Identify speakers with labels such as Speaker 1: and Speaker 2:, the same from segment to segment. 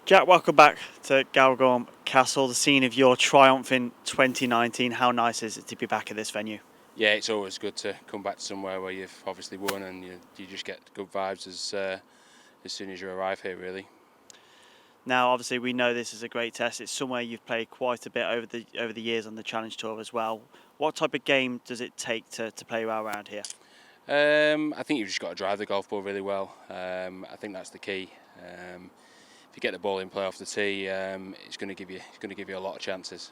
Speaker 1: Jack, welcome back to Galgorm Castle, the scene of your triumph in 2019. How nice is it to be back at this venue?
Speaker 2: Yeah, it's always good to come back to somewhere where you've obviously won, and you just get good vibes as soon as you arrive here, really.
Speaker 1: Now, obviously, we know this is a great test. It's somewhere you've played quite a bit over the years on the Challenge Tour as well. What type of game does it take to play well around here?
Speaker 2: I think you've just got to drive the golf ball really well. I think that's the key. If you get the ball in play off the tee, it's going to give you a lot of chances.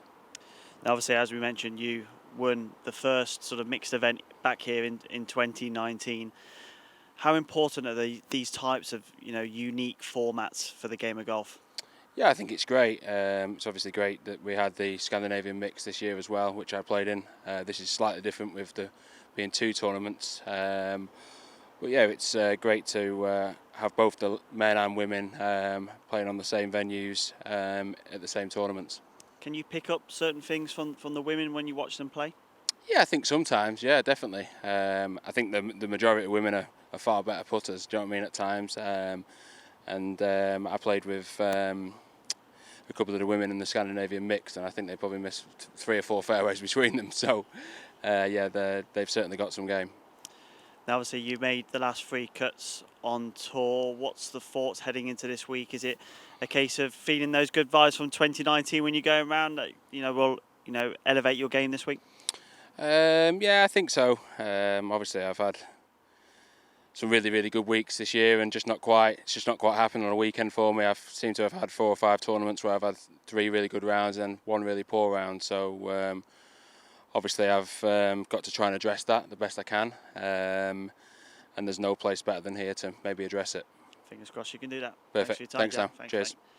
Speaker 1: Now, obviously, as we mentioned, you won the first sort of mixed event back here in 2019. How important are these types of unique formats for the game of golf?
Speaker 2: Yeah, I think it's great. It's obviously great that we had the Scandinavian mix this year as well, which I played in. This is slightly different with the being two tournaments. But yeah, it's great to have both the men and women playing on the same venues at the same tournaments.
Speaker 1: Can you pick up certain things from the women when you watch them play?
Speaker 2: Yeah, I think sometimes. Yeah, definitely. I think the majority of women are far better putters. Do you know what I mean? At times, I played with a couple of the women in the Scandinavian mix, and I think they probably missed 3 or 4 fairways between them. So, yeah, they've certainly got some game.
Speaker 1: Now, obviously, you made the last 3 cuts on tour. What's the thoughts heading into this week? Is it a case of feeling those good vibes from 2019 when you go around that will elevate your game this week?
Speaker 2: Yeah, I think so. Obviously, I've had some really good weeks this year, and it's just not quite happened on a weekend for me. I've seemed to have had 4 or 5 tournaments where I've had 3 really good rounds and 1 really poor round. So obviously I've got to try and address that the best I can, and there's no place better than here to maybe address it.
Speaker 1: Fingers crossed you can do that.
Speaker 2: Perfect.
Speaker 1: Thanks for your time,
Speaker 2: Thanks, Sam.
Speaker 1: Jack. Thanks,
Speaker 2: Cheers.
Speaker 1: mate.